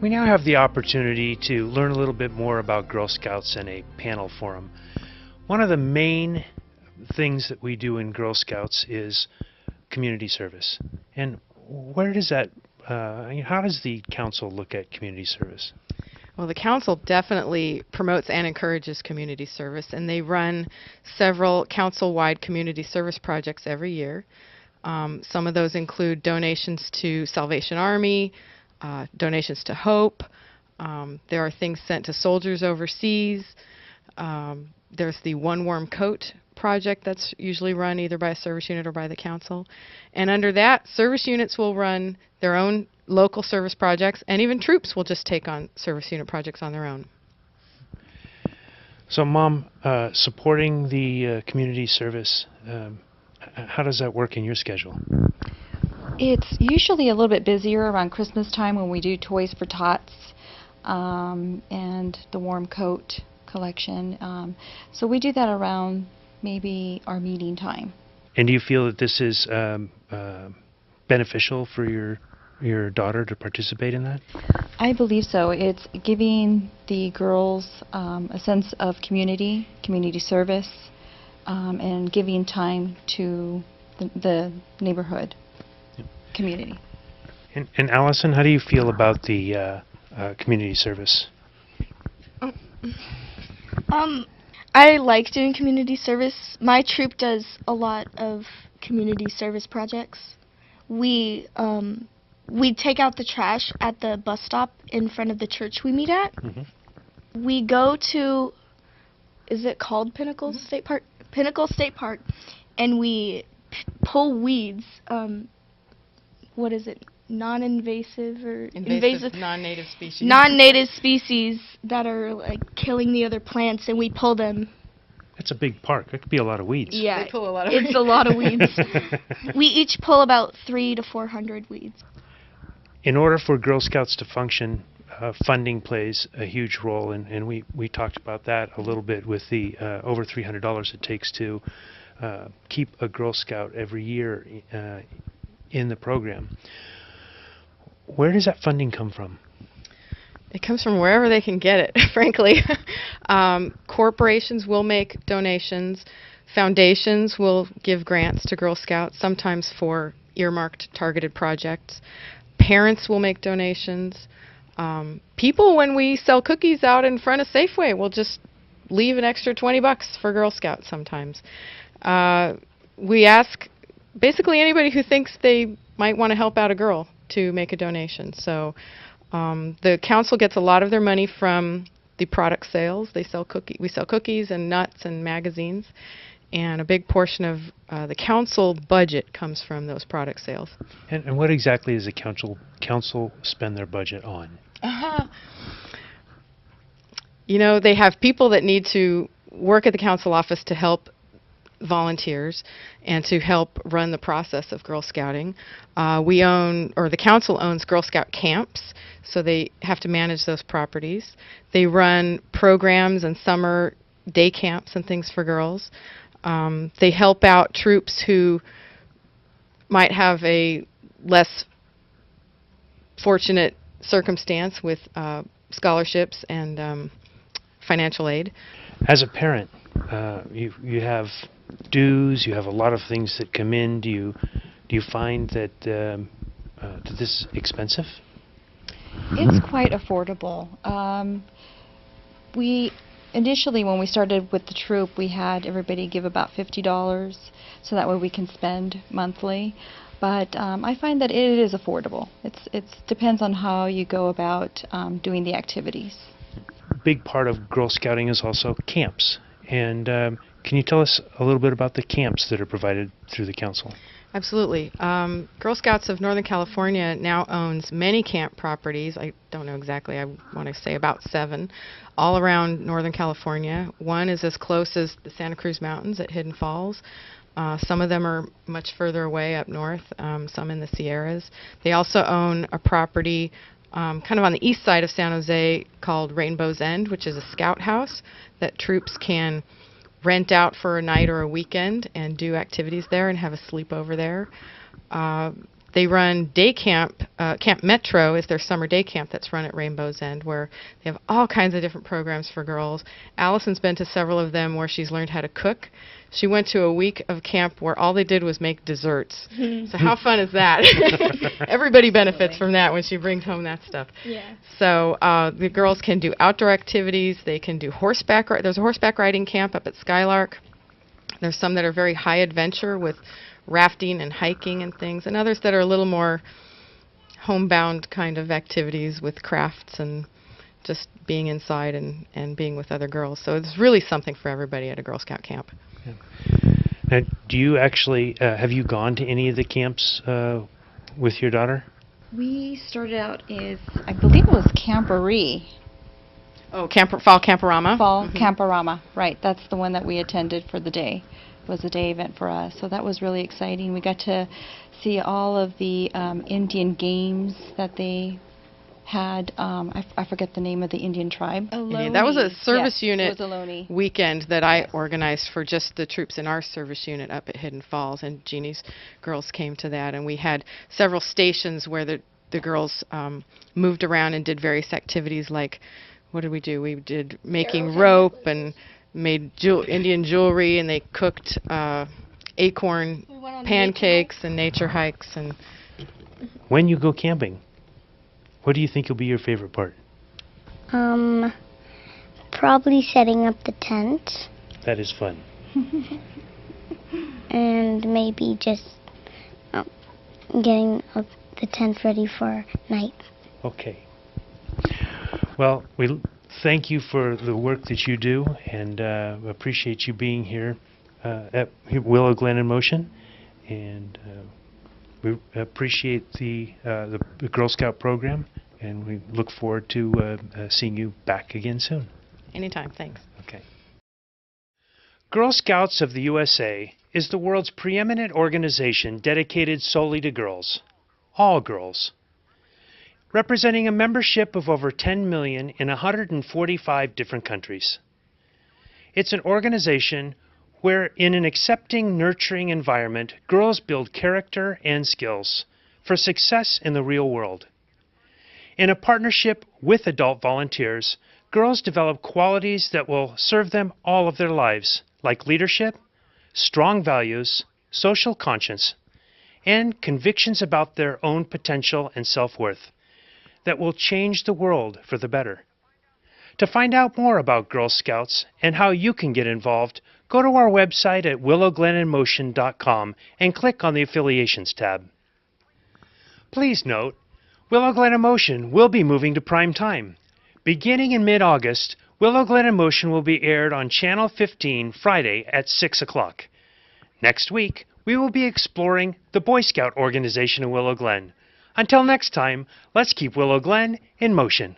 We now have the opportunity to learn a little bit more about Girl Scouts in a panel forum. One of the main things that we do in Girl Scouts is community service. And where does that, how does the council look at community service? Well, the council definitely promotes and encourages community service, and they run several council-wide community service projects every year. Some of those include donations to Salvation Army, donations to Hope. There are things sent to soldiers overseas. There's the One Warm Coat project that's usually run either by a service unit or by the council. And under that, service units will run their own local service projects, and even troops will just take on service unit projects on their own. So, Mom, supporting the community service, how does that work in your schedule? It's usually a little bit busier around Christmas time when we do Toys for Tots and the Warm Coat collection. So we do that around maybe our meeting time. And do you feel that this is beneficial for your daughter to participate in that? I believe so. It's giving the girls a sense of community service, and giving time to the neighborhood community. And Allison, how do you feel about the community service? I like doing community service. My troop does a lot of community service projects. We take out the trash at the bus stop in front of the church we meet at. Mm-hmm. We go to, is it called Pinnacle State Park? Pinnacle State Park, and we pull weeds. What is it? Non-invasive or invasive? Non-native species. Non-native species that are like killing the other plants, and we pull them. That's a big park. That could be a lot of weeds. Yeah, they pull a lot of weeds. It's a lot of weeds. We each pull about 300 to 400 weeds. In order for Girl Scouts to function, funding plays a huge role, and we talked about that a little bit with the over $300 it takes to keep a Girl Scout every year in the program. Where does that funding come from? It comes from wherever they can get it, frankly. Corporations will make donations. Foundations will give grants to Girl Scouts, sometimes for earmarked targeted projects. Parents will make donations. People, when we sell cookies out in front of Safeway, will just leave an extra $20 for Girl Scouts sometimes. We ask basically anybody who thinks they might want to help out a girl to make a donation. So the council gets a lot of their money from the product sales. We sell cookies and nuts and magazines, and a big portion of the council budget comes from those product sales. And what exactly does the council spend their budget on? You know, they have people that need to work at the council office to help volunteers and to help run the process of Girl Scouting. The council owns Girl Scout camps, so they have to manage those properties. They run programs and summer day camps and things for girls. They help out troops who might have a less fortunate circumstance with scholarships and financial aid. As a parent, you have dues, you have a lot of things that come in. Do you find that this is expensive? It's quite affordable. We initially, when we started with the troop, we had everybody give about $50, so that way we can spend monthly. But I find that it is affordable. It depends on how you go about doing the activities. A big part of Girl Scouting is also camps. And can you tell us a little bit about the camps that are provided through the council? Absolutely. Girl Scouts of Northern California now owns many camp properties. I don't know exactly. I want to say about 7, all around Northern California. One is as close as the Santa Cruz Mountains at Hidden Falls. Some of them are much further away up north, some in the Sierras. They also own a property kind of on the east side of San Jose called Rainbow's End, which is a scout house that troops can rent out for a night or a weekend and do activities there and have a sleepover there. They run day camp. Camp Metro is their summer day camp that's run at Rainbow's End, where they have all kinds of different programs for girls. Allison's been to several of them where she's learned how to cook. She went to a week of camp where all they did was make desserts. So how fun is that? Everybody benefits from that when she brings home that stuff. Yeah. So the girls can do outdoor activities. They can do horseback. There's a horseback riding camp up at Skylark. There's some that are very high adventure with rafting and hiking and things, and others that are a little more homebound kind of activities with crafts and just being inside and being with other girls. So it's really something for everybody at a Girl Scout camp. Yeah. Now, do you actually, have you gone to any of the camps with your daughter? We started out as, I believe it was Camporee. Oh, Fall Camporama? Fall Camporama, right. That's the one that we attended for the day. It was a day event for us. So that was really exciting. We got to see all of the Indian games that they had. I forget the name of the Indian tribe. Indian. That was a service unit it was Ohlone. weekend that I organized for just the troops in our service unit up at Hidden Falls, and Jeannie's girls came to that. And we had several stations where the girls moved around and did various activities like, what did we do? We did making rope and made Indian jewelry, and they cooked acorn pancakes and nature hikes. And when you go camping, what do you think will be your favorite part? Probably setting up the tent. That is fun. And maybe just getting the tent ready for night. Okay. Well, we thank you for the work that you do, and appreciate you being here at Willow, Glen in Motion, and we appreciate the Girl Scout program, and we look forward to seeing you back again soon. anytime, thanks. Okay. Girl Scouts of the USA is the world's preeminent organization dedicated solely to girls, all girls, representing a membership of over 10 million in 145 different countries. It's an organization where, in an accepting, nurturing environment, girls build character and skills for success in the real world. In a partnership with adult volunteers, girls develop qualities that will serve them all of their lives, like leadership, strong values, social conscience, and convictions about their own potential and self-worth that will change the world for the better. To find out more about Girl Scouts and how you can get involved, go to our website at willowgleninmotion.com and click on the Affiliations tab. Please note, Willow Glen in Motion will be moving to prime time. Beginning in mid-August, Willow Glen in Motion will be aired on Channel 15 Friday at 6 o'clock. Next week, we will be exploring the Boy Scout organization in Willow Glen. Until next time, let's keep Willow Glen in motion.